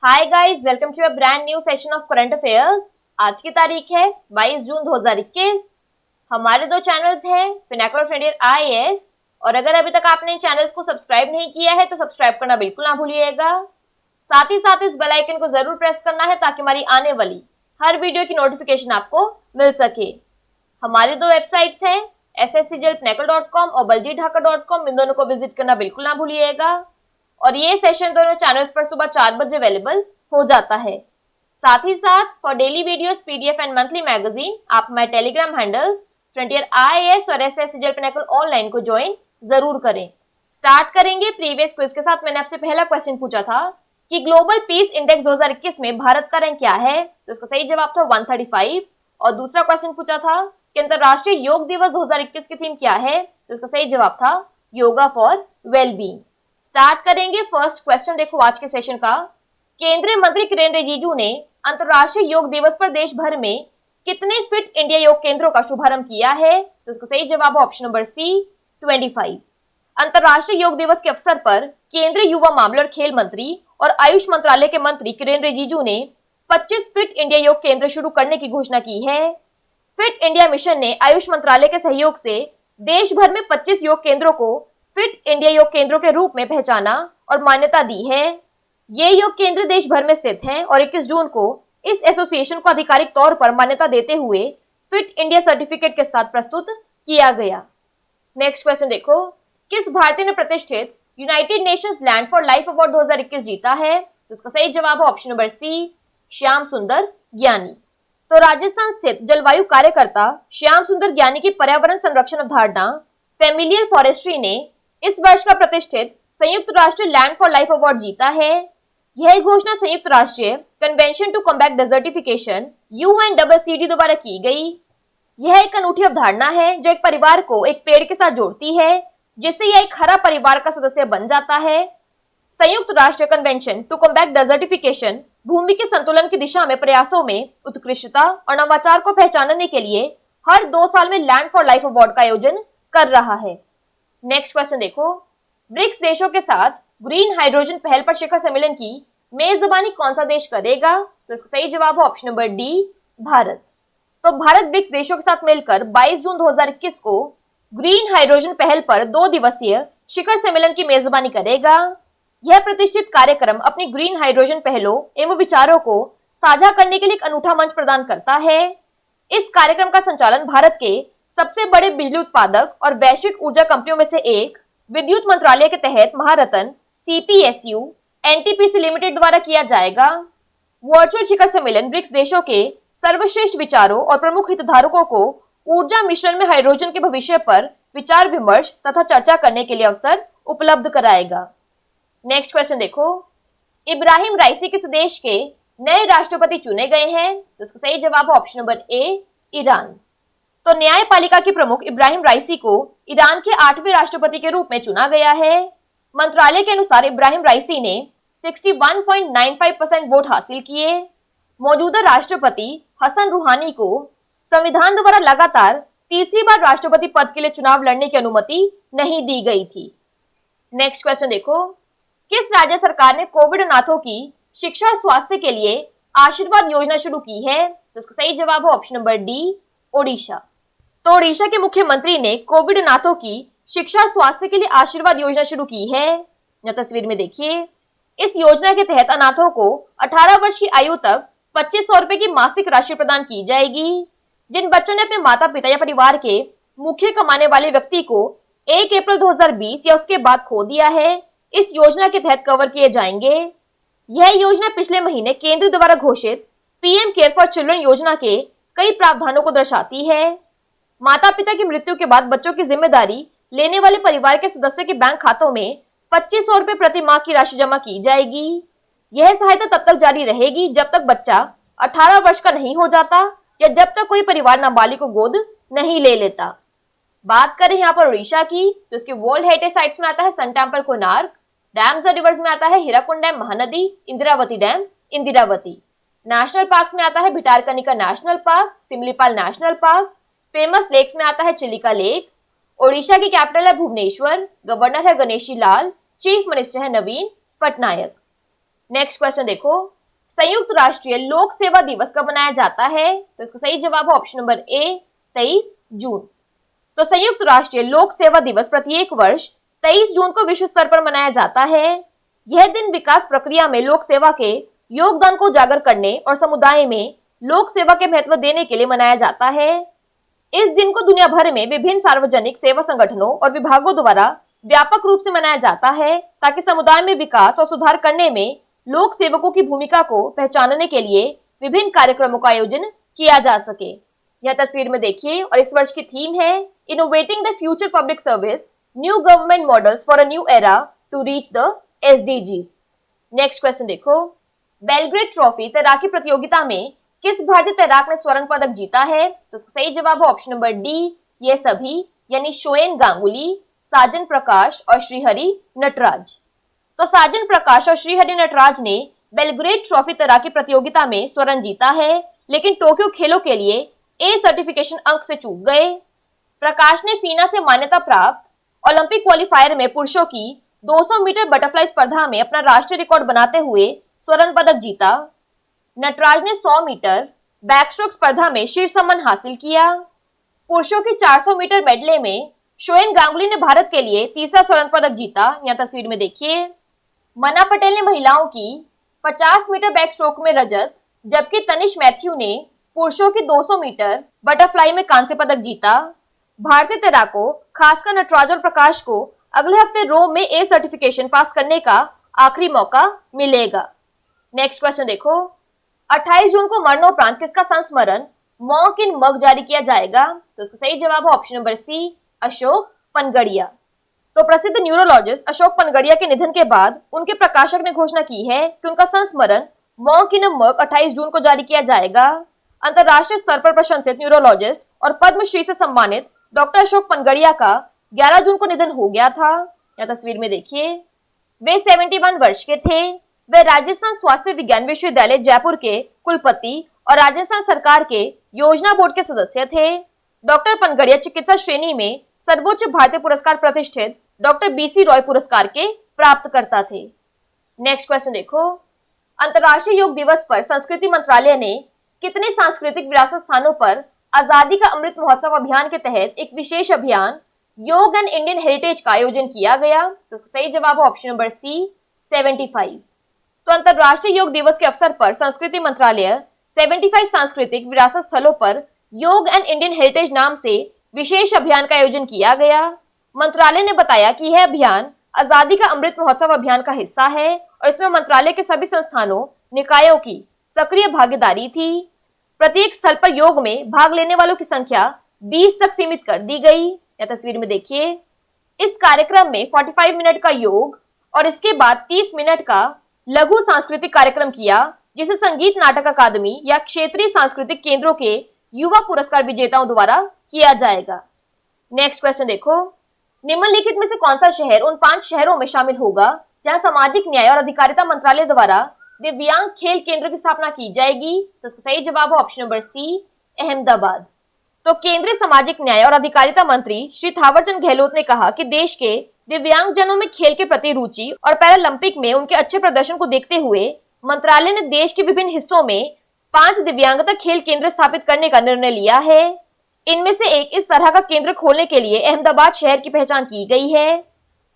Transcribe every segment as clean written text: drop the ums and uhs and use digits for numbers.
Hi guys, welcome to a brand new session of current affairs. आज की तारीख है 22 जून 2021। हमारे दो चैनल्स हैं पिनाकल फ्रंटियर IAS, और अगर अभी तक आपने इन चैनल्स को सब्सक्राइब नहीं किया है तो सब्सक्राइब करना बिल्कुल ना भूलिएगा। साथ ही साथ इस बेल आइकन को जरूर प्रेस करना है ताकि हमारी आने वाली हर वीडियो की नोटिफिकेशन आपको मिल सके। हमारी दो वेबसाइट्स हैं sscglpinacle.com और baljeetdhaka.com। इन दोनों को विजिट करना बिल्कुल ना भूलिएगा। और ये सेशन दोनों चैनल्स पर सुबह 4 बजे अवेलेबल हो जाता है। साथ ही साथ for daily videos, PDF and monthly magazine आप हमारे टेलीग्राम हैंडल्स फ्रंटियर IAS और SSCGL पिनाकल ऑनलाइन को ज्वाइन जरूर करें। स्टार्ट करेंगे प्रीवियस क्विज के साथ। मैंने आपसे पहला क्वेश्चन पूछा था कि ग्लोबल पीस इंडेक्स 2021 में भारत का रैंक क्या है, तो इसका सही जवाब था 135। और दूसरा क्वेश्चन पूछा था कि अंतरराष्ट्रीय योग दिवस 2021 की थीम क्या है, तो इसका सही जवाब था योगा फॉर वेलबींग। स्टार्ट करेंगे फर्स्ट क्वेश्चन। देखो आज के सेशन का, केंद्रीय मंत्री किरेन रिजिजू ने अंतरराष्ट्रीय योग दिवस पर देश भर में कितने फिट इंडिया योग केंद्रों का शुभारंभ किया है, तो इसका सही जवाब है ऑप्शन नंबर सी 25। अंतरराष्ट्रीय योग दिवस के अवसर पर केंद्रीय युवा मामले और खेल मंत्री और आयुष मंत्रालय के मंत्री किरेन रिजिजू ने 25 फिट इंडिया योग केंद्र शुरू करने की घोषणा की है। फिट इंडिया मिशन ने आयुष मंत्रालय के सहयोग से देश भर में 25 योग केंद्रों को फिट इंडिया योग केंद्रों के रूप में पहचाना और मान्यता दी है। ये योग केंद्र देश भर में स्थित हैं और 21 जून को इस एसोसिएशन को आधिकारिक तौर पर मान्यता देते हुए फिट इंडिया सर्टिफिकेट के साथ प्रस्तुत किया गया। नेक्स्ट क्वेश्चन देखो, किस भारतीय ने प्रतिष्ठित United Nations land for life award 2021 जीता है, तो इसका सही जवाब है ऑप्शन नंबर सी श्याम सुंदर ज्ञानी। तो राजस्थान स्थित जलवायु कार्यकर्ता श्याम सुंदर ज्ञानी की पर्यावरण संरक्षण अवधारणा फेमिलियर फॉरेस्ट्री ने इस वर्ष का प्रतिष्ठित संयुक्त राष्ट्र लैंड फॉर लाइफ अवार्ड जीता है। यह घोषणा संयुक्त राष्ट्रीय convention to combat desertification UNCCD द्वारा की गई। यह एक अनूठी अवधारणा है जो एक परिवार को एक पेड़ के साथ जोड़ती है, जिससे यह एक हरा परिवार का सदस्य बन जाता है। संयुक्त राष्ट्र कन्वेंशन टू कॉम्बैट डेजर्टिफिकेशन भूमि के संतुलन की दिशा में प्रयासों में उत्कृष्टता और नवाचार को पहचानने के लिए हर 2 साल में लैंड फॉर लाइफ अवार्ड का आयोजन कर रहा है। नेक्स्ट क्वेश्चन देखो, ब्रिक्स देशों के साथ ग्रीन हाइड्रोजन पहल पर शिखर सम्मेलन की मेजबानी कौन सा देश करेगा, तो इसका सही जवाब है ऑप्शन नंबर डी भारत। तो भारत ब्रिक्स देशों के साथ मिलकर 22 जून 2021 को ग्रीन हाइड्रोजन पहल पर 2 दिवसीय शिखर सम्मेलन की मेजबानी करेगा। यह प्रतिष्ठित कार्यक्रम अपनी ग्रीन हाइड्रोजन पहलों एवं विचारों को साझा करने के लिए एक अनूठा मंच प्रदान करता है। इस कार्यक्रम का संचालन भारत के सबसे बड़े बिजली उत्पादक और वैश्विक ऊर्जा कंपनियों में से एक विद्युत मंत्रालय के तहत महारत्न CPSU NTPC लिमिटेड द्वारा किया जाएगा। वर्चुअल शिखर सम्मेलन ब्रिक्स देशों के सर्वश्रेष्ठ विचारों और प्रमुख हितधारकों को ऊर्जा मिश्रण में हाइड्रोजन के भविष्य पर विचार विमर्श तथा चर्चा करने के लिए अवसर उपलब्ध कराएगा। नेक्स्ट क्वेश्चन देखो, इब्राहिम राइसी किस देश के नए राष्ट्रपति चुने गए हैं, तो इसका सही जवाब है ऑप्शन नंबर ए ईरान। तो न्यायपालिका के प्रमुख इब्राहिम राइसी को ईरान के 8वें राष्ट्रपति के रूप में चुना गया है। मंत्रालय के अनुसार इब्राहिम राइसी ने 61.95% वोट हासिल किए। मौजूदा राष्ट्रपति हसन रूहानी को संविधान द्वारा लगातार तीसरी बार राष्ट्रपति पद के लिए चुनाव लड़ने की अनुमति नहीं दी गई थी। नेक्स्ट क्वेश्चन देखो, किस राज्य सरकार ने कोविड अनाथों की शिक्षा और स्वास्थ्य के लिए आशीर्वाद योजना शुरू की है, तो इसका सही जवाब है ऑप्शन नंबर डी ओडिशा। तो ओडिशा के मुख्यमंत्री ने कोविड अनाथों की शिक्षा और स्वास्थ्य के लिए आशीर्वाद योजना शुरू की है। यह तस्वीर में देखिए, इस योजना के तहत अनाथों को 18 वर्ष की आयु तक 2500 रुपए की मासिक राशि प्रदान की जाएगी। जिन बच्चों ने अपने माता पिता या परिवार के मुख्य कमाने वाले व्यक्ति को 1 अप्रैल 2020 या उसके बाद खो दिया है, इस योजना के तहत कवर किए जाएंगे। यह योजना पिछले महीने केंद्र द्वारा घोषित PM केयर फॉर चिल्ड्रन योजना के कई प्रावधानों को दर्शाती है। माता पिता की मृत्यु के बाद बच्चों की जिम्मेदारी लेने वाले परिवार के सदस्य के बैंक खातों में 2500 रुपए प्रति माह की राशि जमा की जाएगी। यह सहायता तब तक जारी रहेगी जब तक बच्चा 18 वर्ष का नहीं हो जाता या जब तक कोई परिवार नाबालिग को गोद नहीं ले लेता। बात करें यहाँ पर उड़ीसा की, तो इसके वर्ल्ड हेरिटेज साइट्स में आता है सन टेम्पल कोणार्क, डैम्स और रिवर्स में आता है Hirakud dam Mahanadi, Indravati dam Indravati. National parks में आता है Bhitarkanika national park, Simlipal national park. Famous lakes में आता है चिलिका लेक। ओडिशा की कैपिटल है भुवनेश्वर, गवर्नर है गणेशी लाल, चीफ मिनिस्टर है नवीन पटनायक। नेक्स्ट क्वेश्चन देखो, संयुक्त राष्ट्रीय लोक सेवा दिवस कब मनाया जाता है? तो इसका सही जवाब है ऑप्शन नंबर ए 23 जून। तो संयुक्त राष्ट्रीय लोक सेवा दिवस प्रत्येक वर्ष 23 जून को विश्व स्तर पर मनाया जाता है। यह दिन विकास प्रक्रिया में लोक सेवा के योगदान को उजागर करने और समुदाय में लोक सेवा के महत्व देने के लिए मनाया जाता है। इस दिन को दुनिया भर में विभिन्न सार्वजनिक सेवा संगठनों और विभागों द्वारा व्यापक रूप से मनाया जाता है ताकि समुदाय में विकास और सुधार करने में लोक सेवकों की भूमिका को पहचानने के लिए विभिन्न कार्यक्रमों का आयोजन किया जा सके। यह तस्वीर में देखिए और इस वर्ष की थीम है innovating the future public service, new government models for a new era to reach the SDGs। Next question देखो, बेलग्रेड ट्रॉफी तैराकी प्रतियोगिता में किस भारतीय तैराक ने स्वर्ण पदक जीता है? तो इसका सही जवाब है ऑप्शन नंबर डी, ये सभी, यानी शोएन गांगुली, साजन प्रकाश और श्रीहरि नटराज। तो साजन प्रकाश और श्रीहरि नटराज ने बेलग्रेड ट्रॉफी तैराकी प्रतियोगिता में स्वर्ण जीता है, लेकिन टोक्यो खेलों के लिए ए सर्टिफिकेशन अंक से चूक गए। प्रकाश ने फीना से मान्यता प्राप्त ओलंपिक क्वालिफायर में पुरुषों की 200 मीटर बटरफ्लाई स्पर्धा में अपना राष्ट्रीय रिकॉर्ड बनाते हुए स्वर्ण पदक जीता। नटराज ने 100 मीटर बैकस्ट्रोक स्पर्धा में शीर्ष सम्मान हासिल किया। पुरुषों की 400 मीटर मेडले में शोएन गांगुली ने भारत के लिए तीसरा स्वर्ण पदक जीता। यह तस्वीर में देखिए। मना पटेल ने महिलाओं की 50 मीटर बैकस्ट्रोक में रजत, जबकि तनिष मैथ्यू ने पुरुषों की 200 मीटर बटरफ्लाई में कांस्य पदक जीता। भारतीय तैराकों खासकर नटराज और प्रकाश को अगले हफ्ते रोम में ए सर्टिफिकेशन पास करने का आखिरी मौका मिलेगा। नेक्स्ट क्वेश्चन देखो, 28 जून को मरणोपरांत किसका संस्मरण मॉन्क इन मग जारी किया जाएगा? तो इसका सही जवाब है option number C, Ashok Panagariya. तो प्रसिद्ध न्यूरोलॉजिस्ट अशोक पनगड़िया के निधन के बाद उनके प्रकाशक ने घोषणा की है कि उनका संस्मरण मॉन्क इन मग 28 जून को जारी किया जाएगा। अंतरराष्ट्रीय स्तर पर प्रशंसित न्यूरोलॉजिस्ट और पद्मश्री से सम्मानित डॉक्टर अशोक पनगड़िया का 11 जून को निधन हो गया था। यह तस्वीर में देखिए। वे 71 वर्ष के थे। वे राजस्थान स्वास्थ्य विज्ञान विश्वविद्यालय जयपुर के कुलपति और राजस्थान सरकार के योजना बोर्ड के सदस्य थे। डॉक्टर पनगड़िया चिकित्सा श्रेणी में सर्वोच्च भारतीय पुरस्कार प्रतिष्ठित डॉक्टर BC रॉय पुरस्कार के प्राप्तकर्ता थे। नेक्स्ट क्वेश्चन देखो, अंतर्राष्ट्रीय योग दिवस पर संस्कृति मंत्रालय ने कितने सांस्कृतिक विरासत स्थानों पर आजादी का अमृत महोत्सव अभियान के तहत एक विशेष अभियान योग एंड इंडियन हेरिटेज का आयोजन किया गया? तो इसका सही जवाब है ऑप्शन नंबर सी, 75। तो अंतर्राष्ट्रीय योग दिवस के अवसर पर संस्कृति मंत्रालय 75 सांस्कृतिक विरासत स्थलों पर योग एंड इंडियन हेरिटेज नाम से विशेष अभियान का आयोजन किया गया। मंत्रालय ने बताया कि यह अभियान आजादी का अमृत महोत्सव अभियान का हिस्सा है और इसमें मंत्रालय के सभी संस्थानों निकायों की सक्रिय भागीदारी थी। प्रत्येक स्थल पर योग में भाग लेने वालों की संख्या 20 तक सीमित कर दी गई। यह तस्वीर में देखिए। इस कार्यक्रम में 45 मिनट का योग और इसके बाद 30 मिनट का लघु सांस्कृतिक कार्यक्रम किया, जिसे संगीत नाटक अकादमी या क्षेत्रीय सांस्कृतिक केंद्रों के युवा पुरस्कार विजेताओं द्वारा किया जाएगा। नेक्स्ट क्वेश्चन देखो, निम्नलिखित में से कौन सा शहर उन 5 शहरों में शामिल होगा जहां सामाजिक न्याय और अधिकारिता मंत्रालय द्वारा दिव्यांग खेल केंद्र की स्थापना की जाएगी? तो इसका सही जवाब है ऑप्शन नंबर सी, अहमदाबाद। तो केंद्रीय सामाजिक न्याय और अधिकारिता मंत्री श्री थावरचंद गहलोत ने कहा कि देश के दिव्यांगजनों में खेल के प्रति रुचि और पैरालंपिक में उनके अच्छे प्रदर्शन को देखते हुए मंत्रालय ने देश के विभिन्न हिस्सों में 5 दिव्यांगता खेल केंद्र स्थापित करने का निर्णय लिया है। इनमें से एक इस तरह का केंद्र खोलने के लिए अहमदाबाद शहर की पहचान की गई है।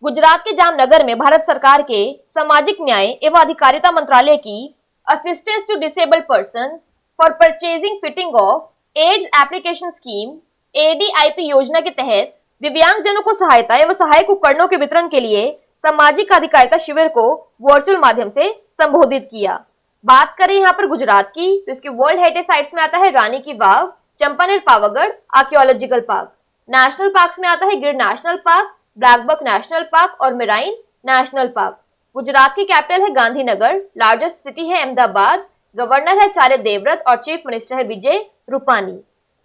गुजरात के जामनगर में भारत सरकार के सामाजिक न्याय एवं अधिकारिता मंत्रालय की assistance to disabled persons for purchasing fitting of aids application scheme ADIP योजना के तहत दिव्यांगजनों को सहायता एवं सहायक उपकरणों के वितरण के लिए सामाजिक अधिकारिता शिविर को वर्चुअल माध्यम से संबोधित किया। बात करें यहाँ पर गुजरात की, तो इसके वर्ल्ड हेरिटेज साइट्स में आता है Rani ki Vav, Champaner Pavagadh archaeological park. National parks में आता है Gir national park, blackbuck national park और मेराइन नेशनल पार्क। गुजरात की कैपिटल है गांधीनगर, लार्जेस्ट सिटी है अहमदाबाद, गवर्नर है आचार्य देवव्रत और चीफ मिनिस्टर है विजय रूपानी।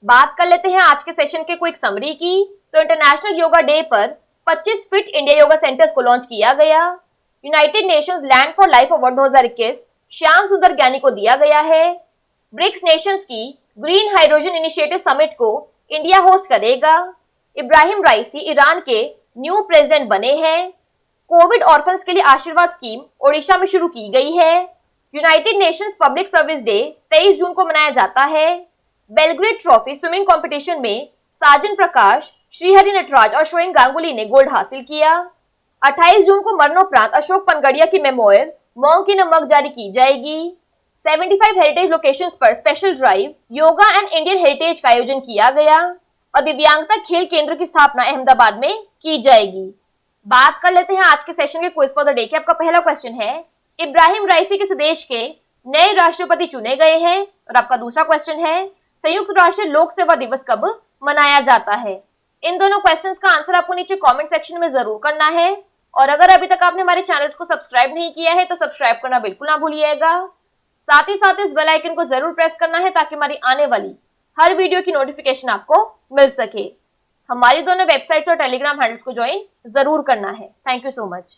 बात कर लेते हैं आज के सेशन के क्विक समरी की। तो इंटरनेशनल योगा डे पर 25 फिट इंडिया योगा सेंटर्स को लॉन्च किया गया। United Nations land for life award 2021 Shyam सुंदर ज्ञानी को दिया गया है। ब्रिक्स नेशंस की ग्रीन हाइड्रोजन इनिशिएटिव समिट को इंडिया होस्ट करेगा। इब्राहिम राइसी ईरान के न्यू प्रेसिडेंट बने हैं। कोविड ऑर्फन्स के लिए आशीर्वाद स्कीम ओडिशा में शुरू की गई है। United Nations public service day 23 जून को मनाया जाता है। बेलग्रेड ट्रॉफी स्विमिंग कंपटीशन में साजन प्रकाश, श्रीहरि नटराज और शोएन गांगुली ने गोल्ड हासिल किया। 28 जून को मरणोपरांत अशोक पनगड़िया की मेमोयर मॉन्क इन अ मग जारी की जाएगी। 75 हेरिटेज लोकेशंस पर special drive yoga and Indian heritage का आयोजन किया गया और दिव्यांगता खेल केंद्र की स्थापना अहमदाबाद में की जाएगी। बात कर लेते हैं आज के सेशन के क्विज फॉर द डे के। आपका पहला क्वेश्चन है, इब्राहिम राइसी किस देश के नए राष्ट्रपति चुने गए हैं? और आपका दूसरा क्वेश्चन है, संयुक्त राष्ट्र लोक सेवा दिवस कब मनाया जाता है? इन दोनों क्वेश्चंस का आंसर आपको नीचे कमेंट सेक्शन में जरूर करना है। और अगर अभी तक आपने हमारे चैनल्स को सब्सक्राइब नहीं किया है तो सब्सक्राइब करना बिल्कुल ना भूलिएगा। साथ ही साथ इस बेल आइकन को जरूर प्रेस करना है ताकि हमारी आने वाली हर वीडियो की नोटिफिकेशन आपको मिल सके। हमारी दोनों वेबसाइट्स और टेलीग्राम हैंडल्स को ज्वाइन जरूर करना है। Thank you so much.